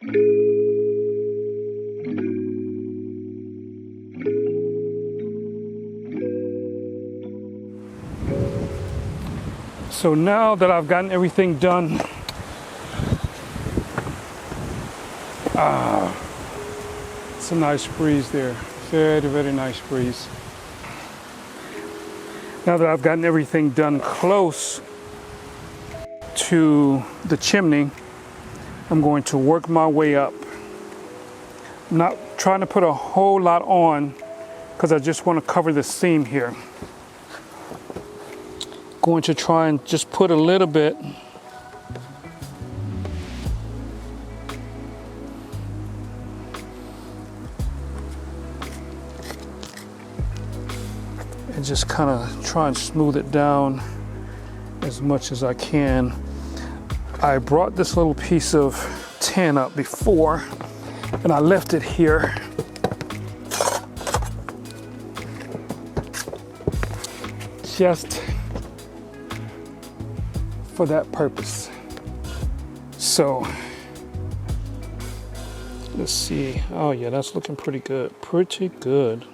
So now that I've gotten everything done, it's a nice breeze there. Very, very nice breeze. Now that I've gotten everything done close to the chimney, I'm going to work my way up. I'm not trying to put a whole lot on because I just want to cover the seam here. Going to try and just put a little bit. And just kind of try and smooth it down as much as I can. I brought this little piece of tin up before and I left it here. Just for that purpose. So let's see. Oh yeah, that's looking pretty good. Pretty good.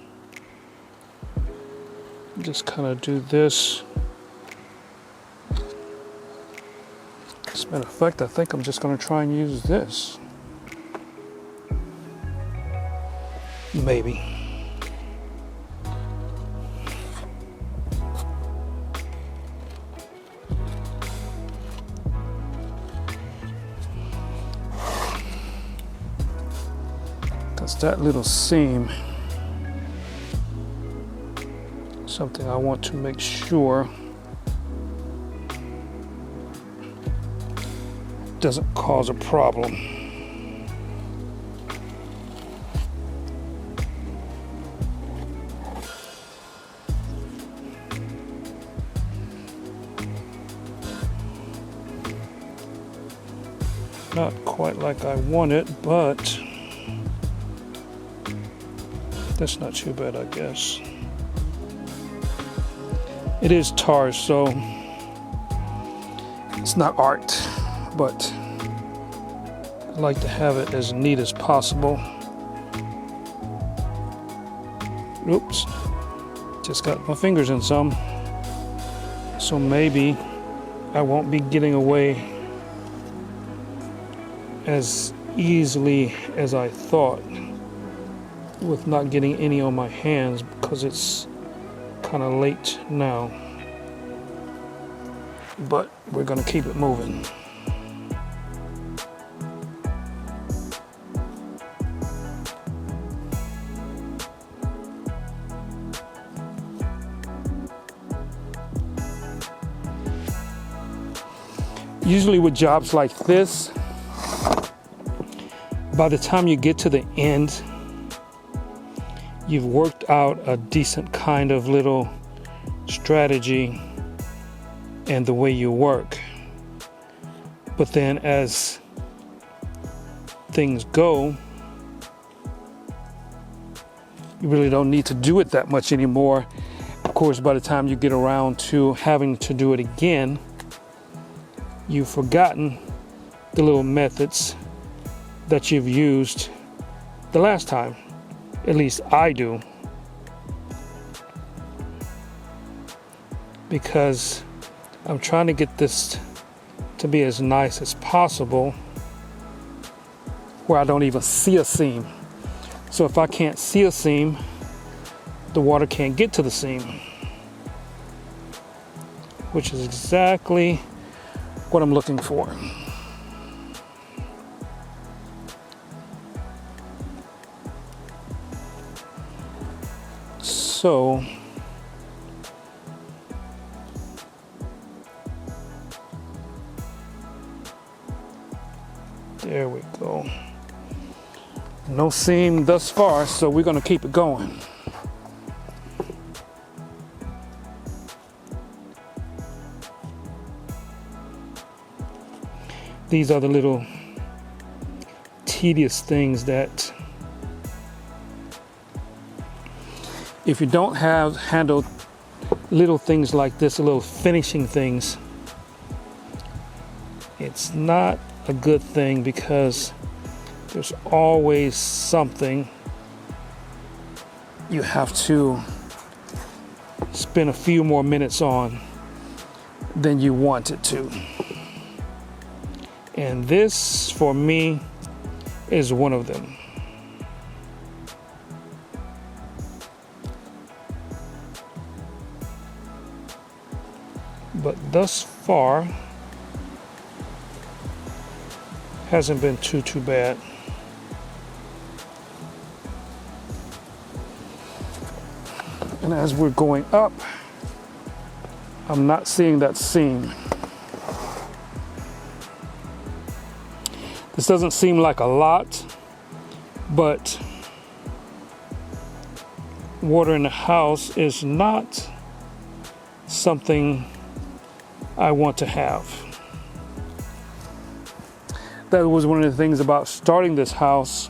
Just kind of do this. As a matter of fact, I think I'm just going to try and use this. Maybe. Because that little seam, something I want to make sure doesn't cause a problem. Not quite like I want it, but that's not too bad, I guess. It is tar, so it's not art, but I like to have it as neat as possible. Oops, just got my fingers in some. So maybe I won't be getting away as easily as I thought with not getting any on my hands because it's kind of late now. But we're gonna keep it moving. Usually with jobs like this, by the time you get to the end, you've worked out a decent kind of little strategy and the way you work. But then as things go, you really don't need to do it that much anymore. Of course, by the time you get around to having to do it again, you've forgotten the little methods that you've used the last time. At least I do. Because I'm trying to get this to be as nice as possible where I don't even see a seam. So if I can't see a seam, the water can't get to the seam, which is exactly what I'm looking for. So there we go. No seam thus far, so we're going to keep it going. These are the little tedious things that if you don't have handled little things like this, little finishing things, it's not a good thing, because There's always something you have to spend a few more minutes on than you wanted to. And this, for me, is one of them. But thus far, hasn't been too bad. And as we're going up, I'm not seeing that seam. This doesn't seem like a lot, but water in the house is not something I want to have. That was one of the things about starting this house,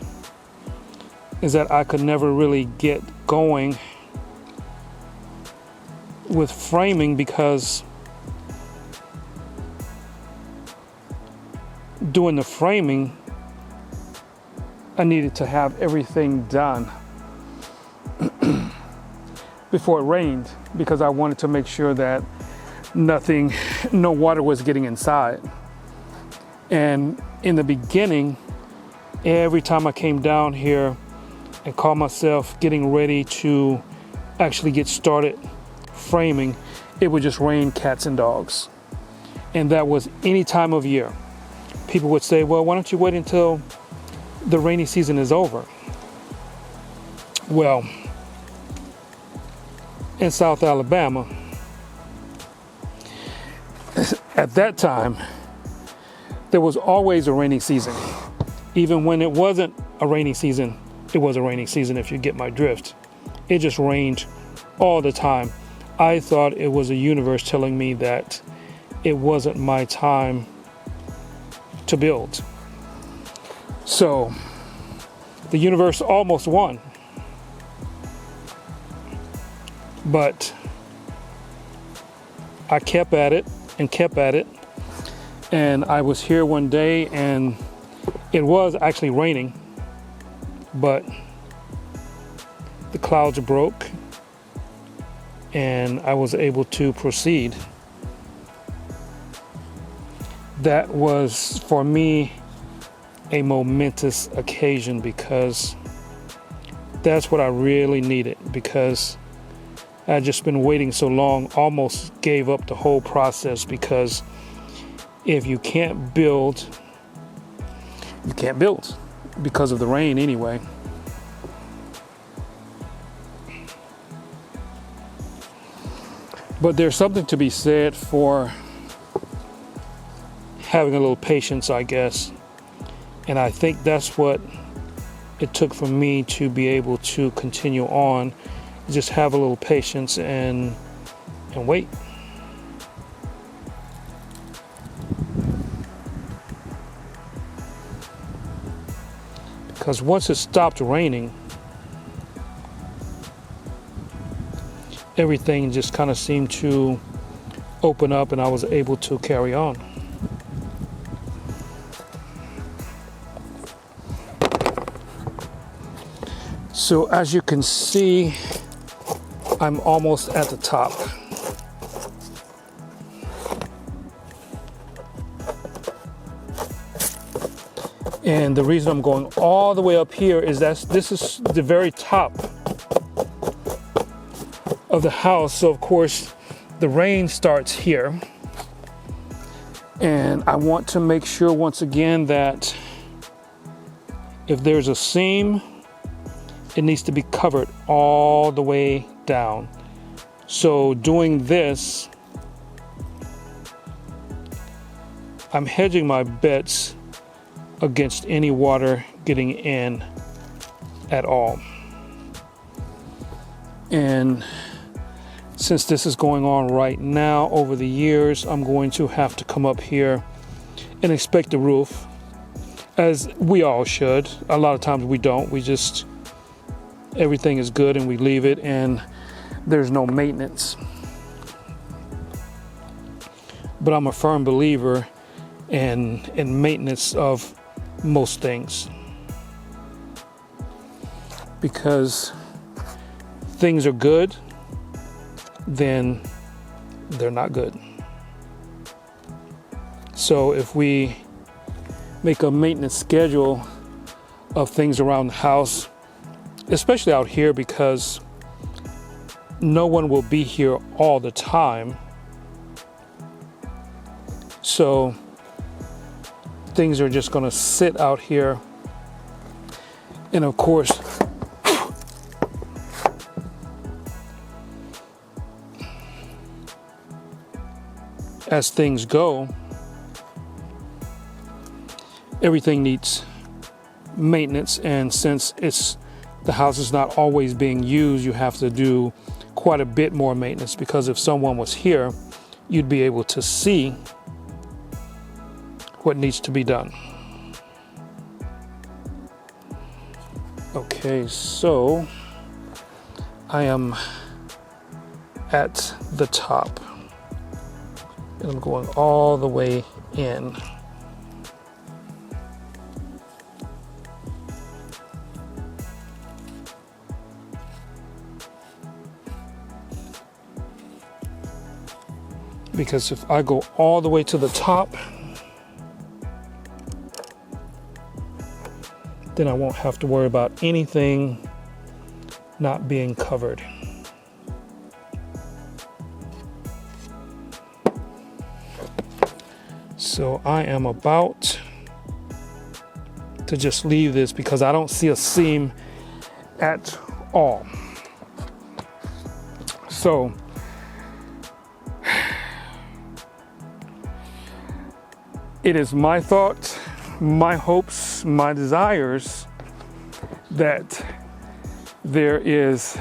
is that I could never really get going with framing, because doing the framing, I needed to have everything done before it rained, because I wanted to make sure that no water was getting inside. And in the beginning, every time I came down here and caught myself getting ready to actually get started framing, it would just rain cats and dogs. And that was any time of year. People would say, well, why don't you wait until the rainy season is over? Well, in South Alabama, at that time, there was always a rainy season. Even when it wasn't a rainy season, it was a rainy season, if you get my drift. It just rained all the time. I thought it was the universe telling me that it wasn't my time to build. So the universe almost won. But I kept at it and kept at it. And I was here one day and it was actually raining, but the clouds broke and I was able to proceed. That was, for me, a momentous occasion, because that's what I really needed, because I'd just been waiting so long, almost gave up the whole process, because if you can't build, you can't build because of the rain anyway. But there's something to be said for having a little patience, I guess. And I think that's what it took for me to be able to continue on. Just have a little patience and wait. Because once it stopped raining, everything just kind of seemed to open up and I was able to carry on. So as you can see, I'm almost at the top. And the reason I'm going all the way up here is that this is the very top of the house. So of course the rain starts here. And I want to make sure once again that if there's a seam, it needs to be covered all the way down. So doing this, I'm hedging my bets against any water getting in at all. And since this is going on right now, over the years, I'm going to have to come up here and inspect the roof, as we all should. A lot of times we don't. We just, everything is good and we leave it and there's no maintenance. But I'm a firm believer in maintenance of most things. because things are good, then they're not good. So if we make a maintenance schedule of things around the house, especially out here, because no one will be here all the time, so things are just going to sit out here. And of course, as things go, everything needs maintenance, and since the house is not always being used, you have to do quite a bit more maintenance, because if someone was here, you'd be able to see what needs to be done. Okay, so I am at the top and I'm going all the way in. Because if I go all the way to the top, then I won't have to worry about anything not being covered. So I am about to just leave this because I don't see a seam at all. So it is my thought, my hopes, my desires that there is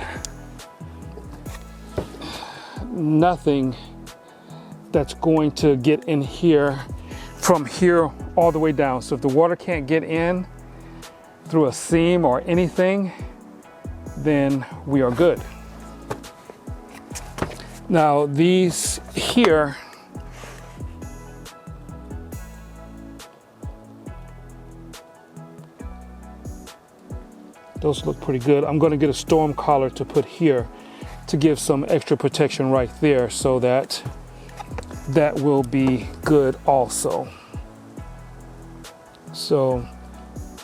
nothing that's going to get in here from here all the way down. So if the water can't get in through a seam or anything, then we are good. Now these here, those look pretty good. I'm going to get a storm collar to put here to give some extra protection right there, so that will be good also. So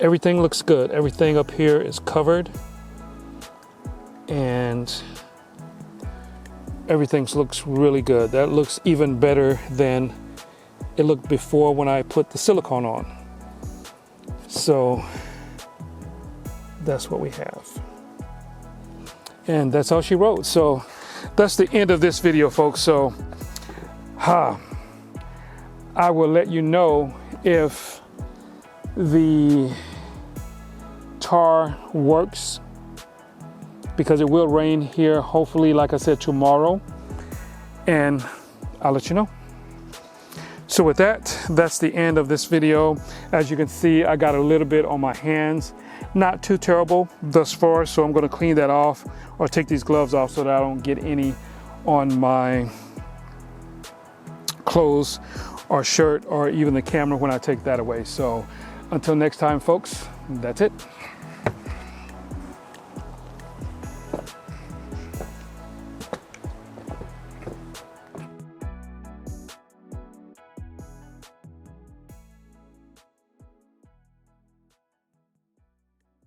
everything looks good. Everything up here is covered and everything looks really good. That looks even better than it looked before when I put the silicone on. So that's what we have. And that's all she wrote. So that's the end of this video, folks. So I will let you know if the tar works, because it will rain here, hopefully, like I said, tomorrow, and I'll let you know. So with that, that's the end of this video. As you can see, I got a little bit on my hands. Not too terrible thus far, so I'm going to clean that off or take these gloves off so that I don't get any on my clothes or shirt or even the camera when I take that away. So until next time, folks, that's it.